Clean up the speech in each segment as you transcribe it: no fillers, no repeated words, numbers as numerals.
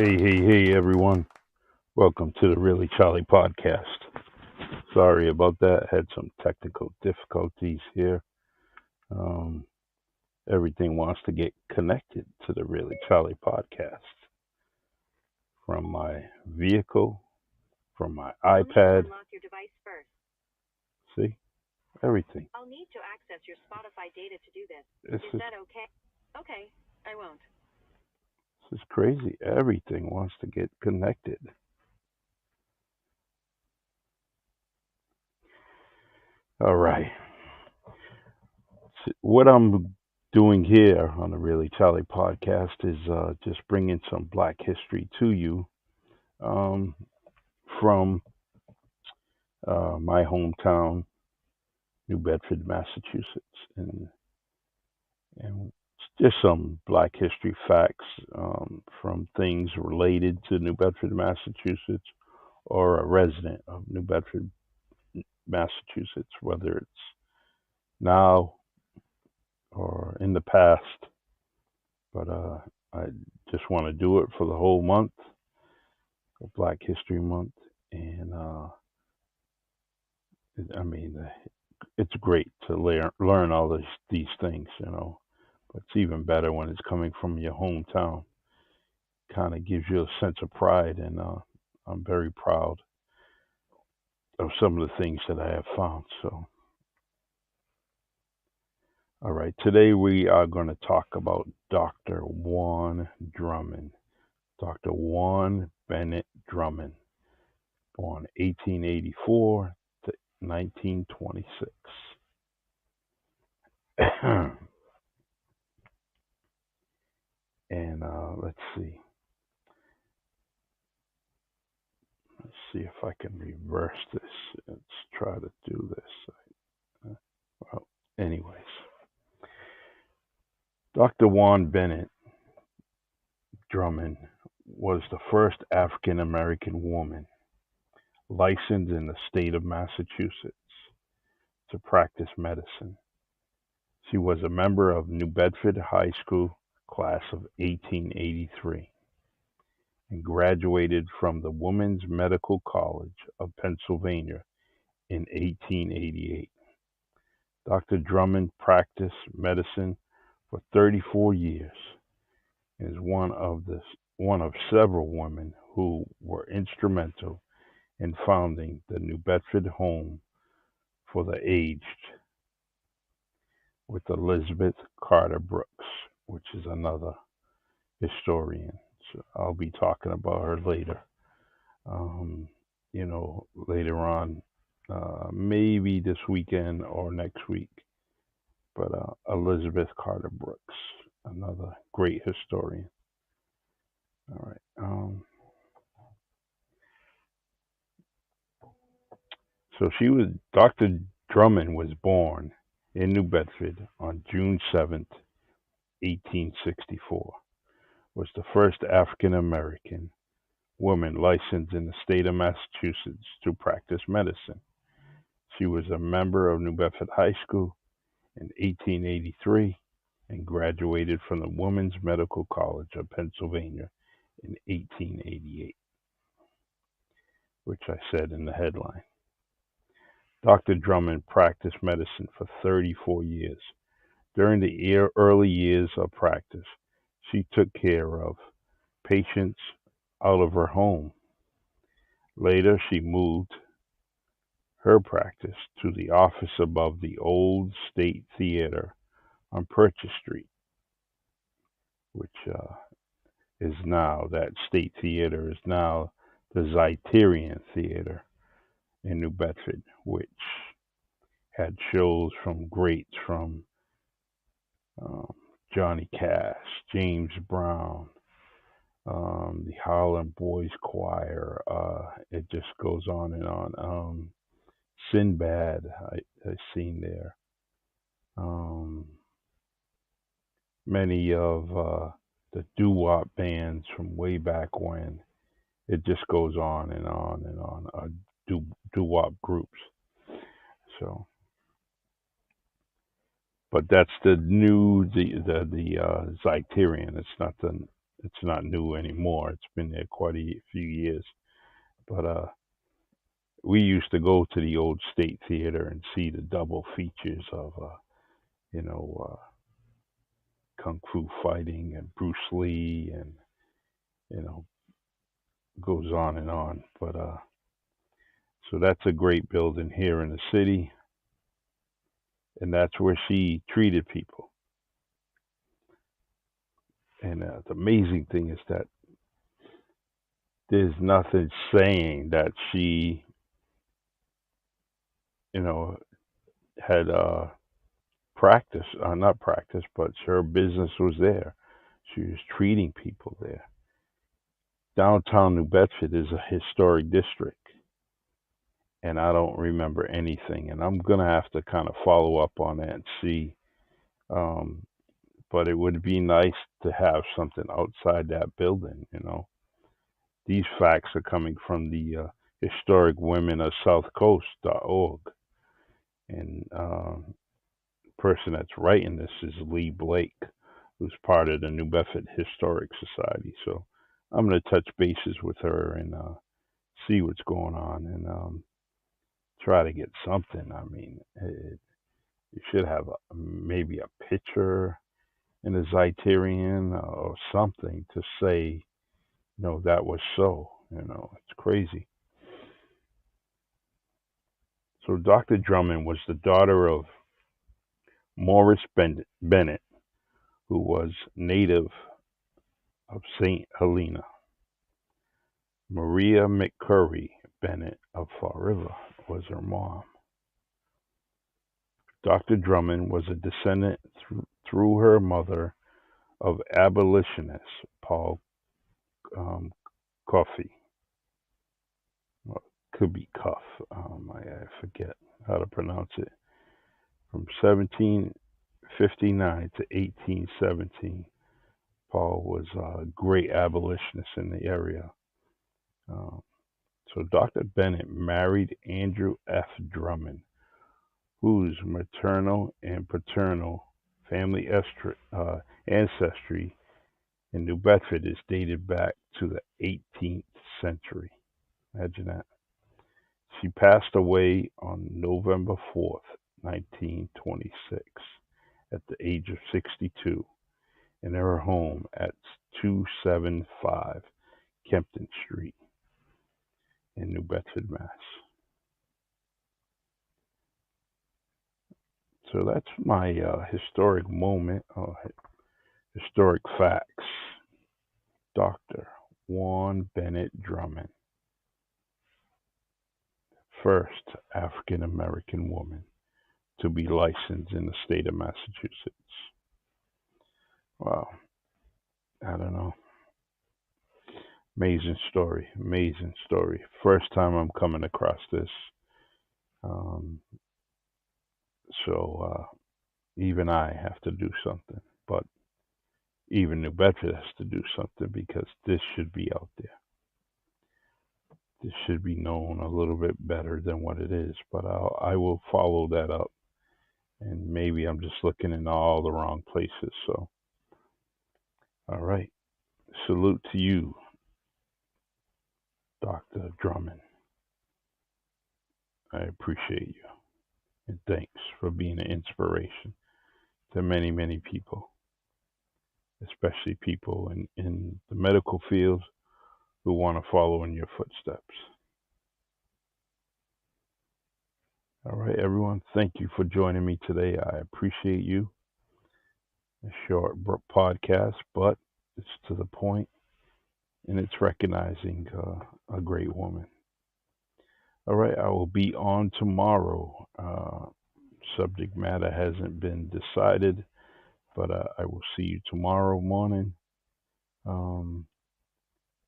Hey, everyone. Welcome to the Really Charlie podcast. Sorry about that. Had some technical difficulties here. Um, Everything wants to get connected to the Really Charlie podcast from my vehicle, from my iPad. See, everything. This is, this is crazy. Everything wants to get connected. All right. What I'm doing here on the Really Charlie podcast is just bringing some Black history to you um, from my hometown, New Bedford, Massachusetts, and just some Black history facts from things related to New Bedford, Massachusetts, or a resident of New Bedford, Massachusetts, whether it's now or in the past. But I just want to do it for the whole month, Black History Month, and I mean, it's great to learn all these things, But it's even better when it's coming from your hometown. Kind of gives you a sense of pride, and I'm very proud of some of the things that I have found. So, all right, today we are going to talk about Dr. Juan Drummond, Dr. Juan Bennett Drummond, born 1884 to 1926. And let's see. Let's see if I can reverse this. Let's try to do this. Well, anyways, Dr. Juan Bennett Drummond was the first African American woman licensed in the state of Massachusetts to practice medicine. She was a member of New Bedford High School class of 1883 and graduated from the Women's Medical College of Pennsylvania in 1888. Dr. Drummond practiced medicine for 34 years and is one of several women who were instrumental in founding the New Bedford Home for the Aged with Elizabeth Carter Brooks, which is another historian. So I'll be talking about her later. Um, later on, maybe this weekend or next week. But Elizabeth Carter Brooks, another great historian. All right. So Dr. Drummond was born in New Bedford on June 7th, 1864. Was the first African American woman licensed in the state of Massachusetts to practice medicine. She was a member of New Bedford High School in 1883 and graduated from the Women's Medical College of Pennsylvania in 1888, which I said in the headline. Dr. Drummond practiced medicine for 34 years. During the early years of practice, she took care of patients out of her home. Later, she moved her practice to the office above the old State Theater on Purchase Street, which that State Theater is now the Zeiterian Theater in New Bedford, which had shows from greats from um, Johnny Cash, James Brown, the Harlem Boys Choir. It just goes on and on. Sinbad, I seen there. Um, Many of the doo wop bands from way back when. It just goes on and on and on. Doo wop groups. So, but that's the Zeiterian. It's not the It's not new anymore. It's been there quite a few years. But we used to go to the old State Theater and see the double features of, you know, kung fu fighting and Bruce Lee, and you know, goes on and on. But so that's a great building here in the city, and that's where she treated people. And the amazing thing is that there's nothing saying that she, you know, had practice, not practice, but her business was there. She was treating people there. Downtown New Bedford is a historic district, and I don't remember anything. And I'm gonna have to kind of follow up on that and see. Um, but it would be nice to have something outside that building. These facts are coming from the historic women of southcoast.org, and person that's writing this is Lee Blake, who's part of the New Bedford Historic Society. So I'm going to touch bases with her and see what's going on, and try to get something. I mean, you should have maybe a picture in the Zeiterion or something to say, that was so. It's crazy. So Dr. Drummond was the daughter of Morris Bennett, who was native of St. Helena. Maria McCurry Bennett of Fall River was her mom. Dr. Drummond was a descendant through her mother of abolitionist Paul Coffey. Well, could be Cuff. I forget how to pronounce it. From 1759 to 1817, Paul was a great abolitionist in the area. Um, so Dr. Bennett married Andrew F. Drummond, whose maternal and paternal family ancestry in New Bedford is dated back to the 18th century. Imagine that. She passed away on November 4th, 1926, at the age of 62, in her home at 275 Kempton Street in New Bedford, Mass. So that's my historic moment, historic facts. Dr. Juan Bennett Drummond, first African American woman to be licensed in the state of Massachusetts. Wow, I don't know. Amazing story, amazing story. First time I'm coming across this. Um, so even I have to do something. But even New Bedford has to do something because this should be out there. This should be known a little bit better than what it is. But I will follow that up. And maybe I'm just looking in all the wrong places. So, all right. Salute to you, Dr. Drummond. I appreciate you. And thanks for being an inspiration to many, many people, especially people in the medical field who want to follow in your footsteps. All right, everyone. Thank you for joining me today. I appreciate you. A short podcast, but it's to the point and it's recognizing a great woman. All right, I will be on tomorrow. Subject matter hasn't been decided, but I will see you tomorrow morning. Um,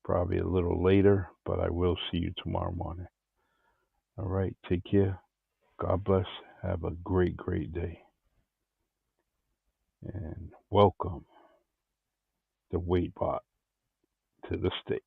Probably a little later, but I will see you tomorrow morning. All right, take care. God bless. Have a great, great day. And welcome the Waitbot to the stage.